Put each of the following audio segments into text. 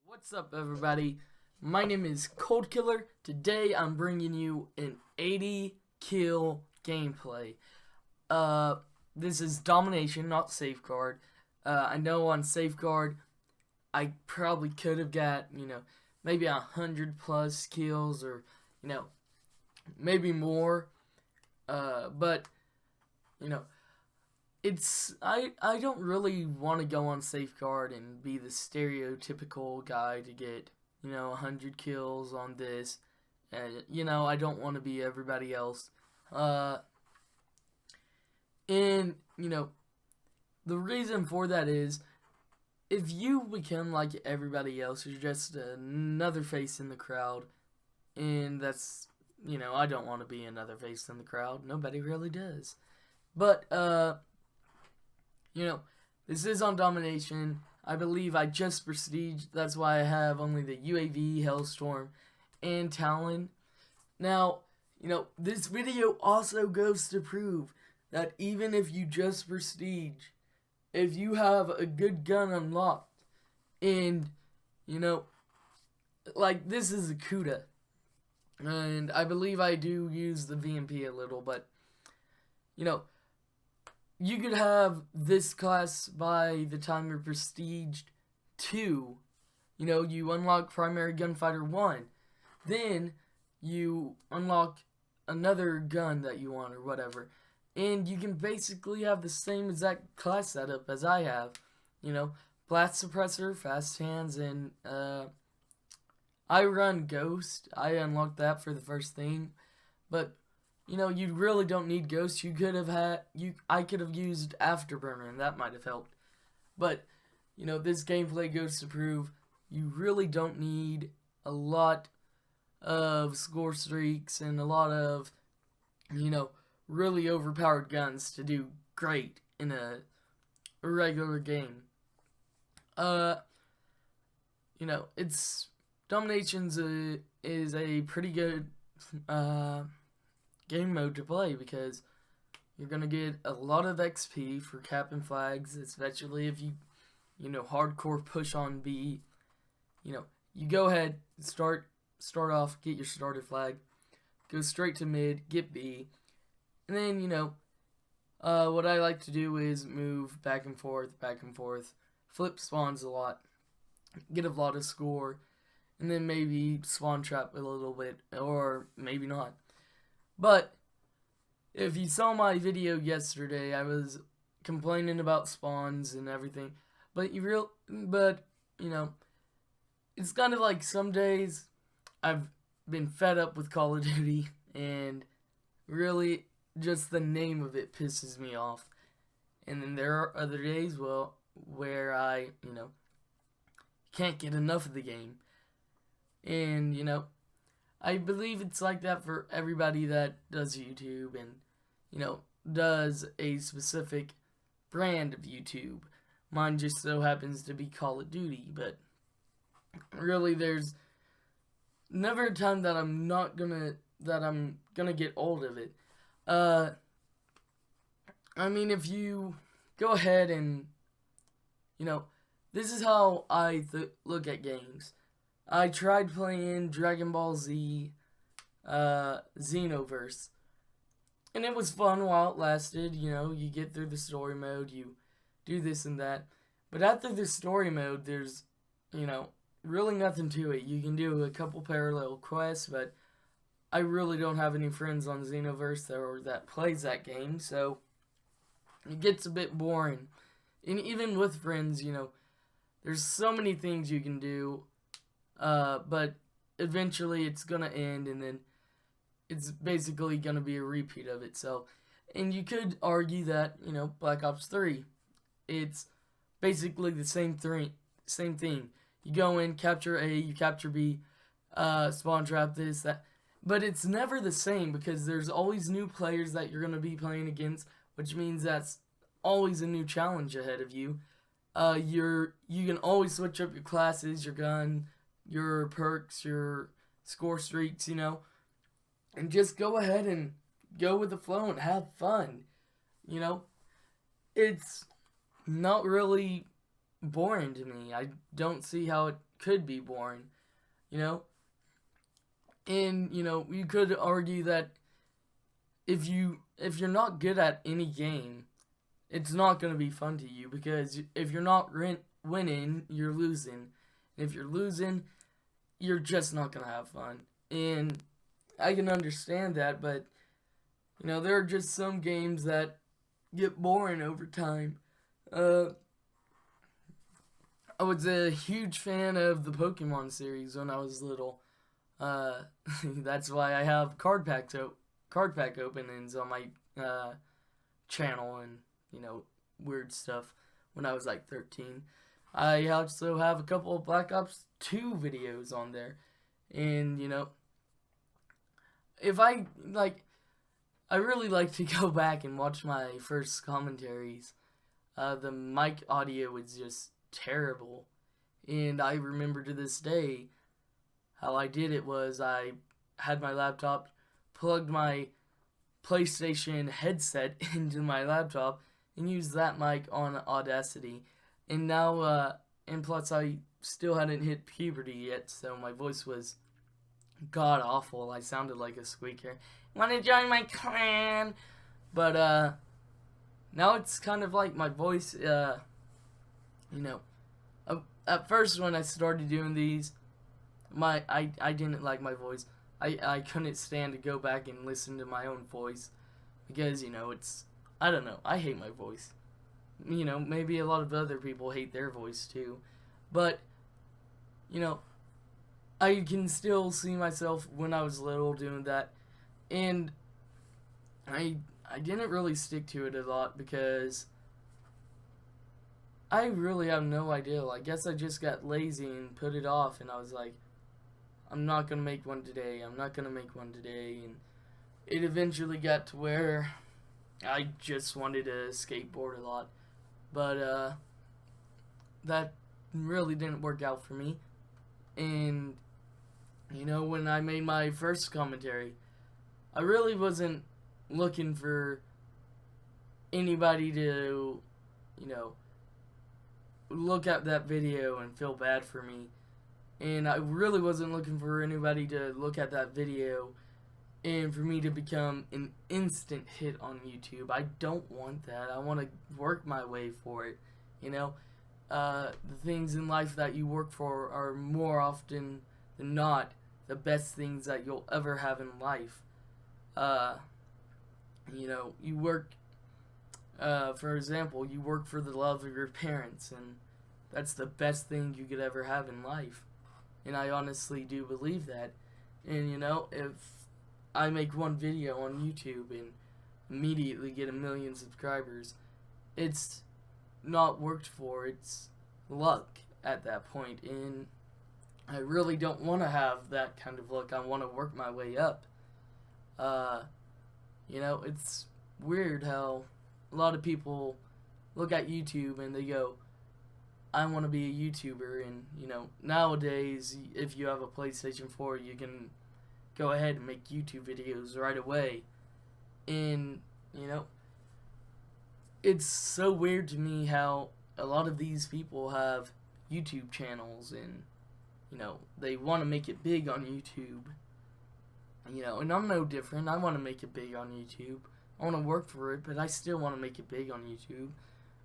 What's up, everybody? My name is Coldkiller. Today I'm bringing you an 80 kill gameplay. This is domination, not safeguard. I know on safeguard I probably could have got, maybe 100+ kills or, maybe more. But it's I don't really want to go on safeguard and be the stereotypical guy to get 100 kills on this, and I don't want to be everybody else, and the reason for that is if you become like everybody else, you're just another face in the crowd, and that's I don't want to be another face in the crowd. Nobody really does, but this is on domination. I believe I just prestige. That's why I have only the UAV, Hellstorm, and Talon. Now, this video also goes to prove that even if you just prestige, if you have a good gun unlocked, and, like this is a Kuda, and I believe I do use the VMP a little, but, you could have this class by the time you're prestiged 2. You unlock primary gunfighter 1. Then you unlock another gun that you want or whatever. And you can basically have the same exact class setup as I have. Blast suppressor, fast hands, and I run Ghost. I unlocked that for the first thing. But you really don't need Ghost. You could have had I could have used Afterburner, and that might have helped. But this gameplay goes to prove you really don't need a lot of score streaks and a lot of really overpowered guns to do great in a regular game. It's dominations is a pretty good game mode to play because you're gonna get a lot of XP for capping flags, especially if you hardcore push on B. You go ahead, start off, get your starter flag, go straight to mid, get B, and then what I like to do is move back and forth, flip spawns a lot, get a lot of score, and then maybe spawn trap a little bit, or maybe not. But if you saw my video yesterday, I was complaining about spawns and everything. But it's kind of like some days I've been fed up with Call of Duty, and really just the name of it pisses me off. And then there are other days, where I, can't get enough of the game. And, I believe it's like that for everybody that does YouTube and, does a specific brand of YouTube. Mine just so happens to be Call of Duty, but really there's never a time that I'm gonna get old of it. If you go ahead and, this is how I look at games. I tried playing Dragon Ball Z, Xenoverse, and it was fun while it lasted. You get through the story mode, you do this and that, but after the story mode, there's, really nothing to it. You can do a couple parallel quests, but I really don't have any friends on Xenoverse that plays that game, so it gets a bit boring. And even with friends, there's so many things you can do. But eventually it's gonna end, and then it's basically gonna be a repeat of itself. And you could argue that, Black Ops 3, it's basically the same thing. You go in, capture A, you capture B, spawn trap this, that. But it's never the same because there's always new players that you're gonna be playing against, which means that's always a new challenge ahead of you. You can always switch up your classes, your gun, your perks, your score streaks, and just go ahead and go with the flow and have fun. It's not really boring to me. I don't see how it could be boring, you know? And, you know, you could argue that if you're not good at any game, it's not going to be fun to you, because if you're not winning, you're losing. And if you're losing, you're just not going to have fun. And I can understand that, but, you know, there are just some games that get boring over time. I was a huge fan of the Pokemon series when I was little. That's why I have card pack openings on my channel and, you know, weird stuff when I was like 13. I also have a couple of Black Ops 2 videos on there. And, you know, if I really like to go back and watch my first commentaries. The mic audio was just terrible. And I remember to this day how I did it was I had my laptop, plugged my PlayStation headset into my laptop, and used that mic on Audacity. And now, and plus I still hadn't hit puberty yet, so my voice was god awful. I sounded like a squeaker. Wanna join my clan? But, now it's kind of like my voice, you know, at first when I started doing these, I didn't like my voice. I couldn't stand to go back and listen to my own voice, because, you know, I don't know, I hate my voice. You know, maybe a lot of other people hate their voice too, but, you know, I can still see myself when I was little doing that, and I didn't really stick to it a lot because I really have no idea. I guess I just got lazy and put it off, and I was like, I'm not going to make one today. I'm not going to make one today. And it eventually got to where I just wanted to skateboard a lot. But that really didn't work out for me. And, you know, when I made my first commentary, I really wasn't looking for anybody to, you know, look at that video and feel bad for me. And I really wasn't looking for anybody to look at that video and for me to become an instant hit on YouTube. I don't want that. I want to work my way for it. You know, the things in life that you work for are more often than not the best things that you'll ever have in life. You know, you work, for example, you work for the love of your parents, and that's the best thing you could ever have in life. And I honestly do believe that. And, you know, if I make one video on YouTube and immediately get 1 million subscribers, it's not worked for, it's luck at that point. And I really don't want to have that kind of luck. I want to work my way up. You know, it's weird how a lot of people look at YouTube and they go, I want to be a YouTuber. And, you know, nowadays, if you have a PlayStation 4, you can go ahead and make YouTube videos right away. And, you know, it's so weird to me how a lot of these people have YouTube channels and, you know, they want to make it big on YouTube. You know, and I'm no different. I want to make it big on YouTube. I want to work for it, but I still want to make it big on YouTube.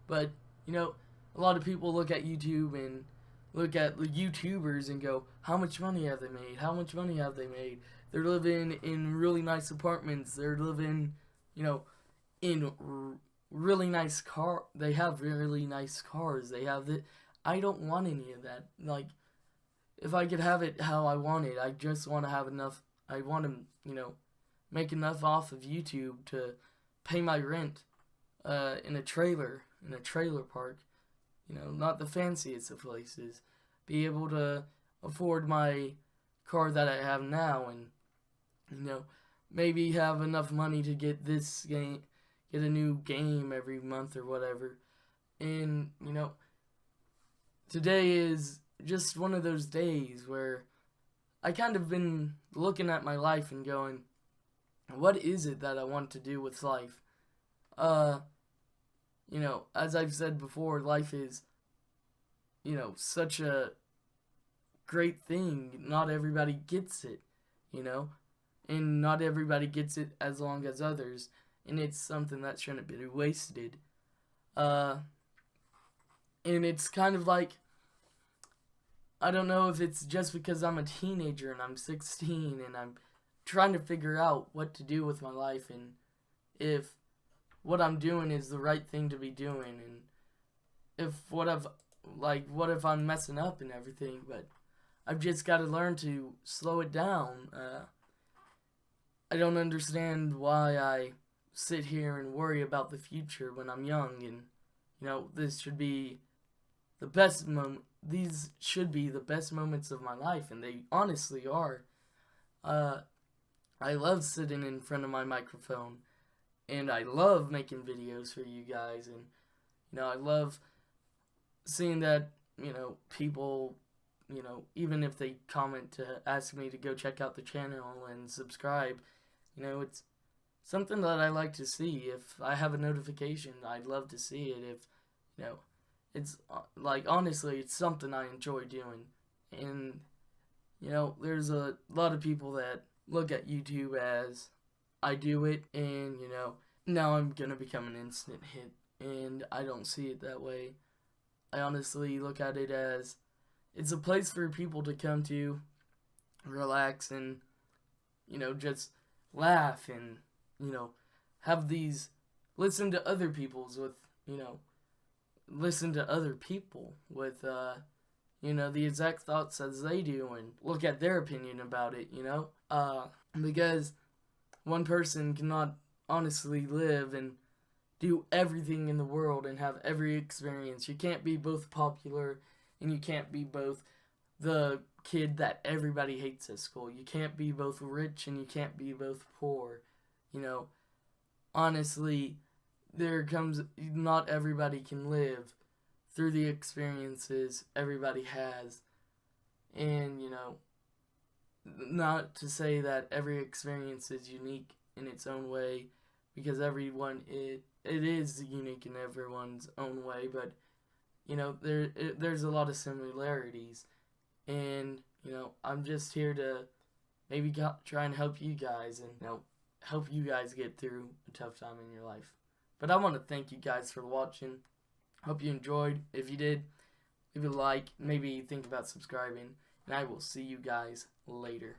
But, you know, a lot of people look at YouTube and look at the YouTubers and go, how much money have they made? How much money have they made? They're living in really nice apartments. They're living, you know, in really nice car. They have really nice cars. They have the. I don't want any of that. Like, if I could have it how I want it, I just want to have enough. I want to, you know, make enough off of YouTube to pay my rent in a trailer park. You know, not the fanciest of places. Be able to afford my car that I have now, and, you know, maybe have enough money to get this game, get a new game every month or whatever. And, you know, today is just one of those days where I kind of been looking at my life and going, what is it that I want to do with life? You know, as I've said before, life is, you know, such a great thing. Not everybody gets it, you know, and not everybody gets it as long as others, and it's something that shouldn't be wasted. And it's kind of like, I don't know if it's just because I'm a teenager and I'm 16 and I'm trying to figure out what to do with my life, and if what I'm doing is the right thing to be doing, and what if I'm messing up and everything, but I've just got to learn to slow it down. I don't understand why I sit here and worry about the future when I'm young, and, you know, this should be the best moment. These should be the best moments of my life, and they honestly are. I love sitting in front of my microphone, and I love making videos for you guys, and, you know, I love seeing that, you know, people, you know, even if they comment to ask me to go check out the channel and subscribe, you know, it's something that I like to see. If I have a notification, I'd love to see it. If, you know, it's, like, honestly, it's something I enjoy doing. And, you know, there's a lot of people that look at YouTube as I do it, and, you know, now I'm gonna become an instant hit, and I don't see it that way. I honestly look at it as it's a place for people to come to, relax, and, you know, just laugh, and, you know, have these, listen to other people's with, you know, listen to other people with, you know, the exact thoughts as they do, and look at their opinion about it, you know, because one person cannot honestly live and do everything in the world and have every experience. You can't be both popular, and you can't be both the kid that everybody hates at school. You can't be both rich and you can't be both poor. You know, honestly, not everybody can live through the experiences everybody has. And, you know, not to say that every experience is unique in its own way, because it is unique in everyone's own way, but, you know, there's a lot of similarities, and, you know, I'm just here to maybe try and help you guys, and, you know, help you guys get through a tough time in your life. But I want to thank you guys for watching. Hope you enjoyed. If you did, leave a like, maybe think about subscribing, and I will see you guys later.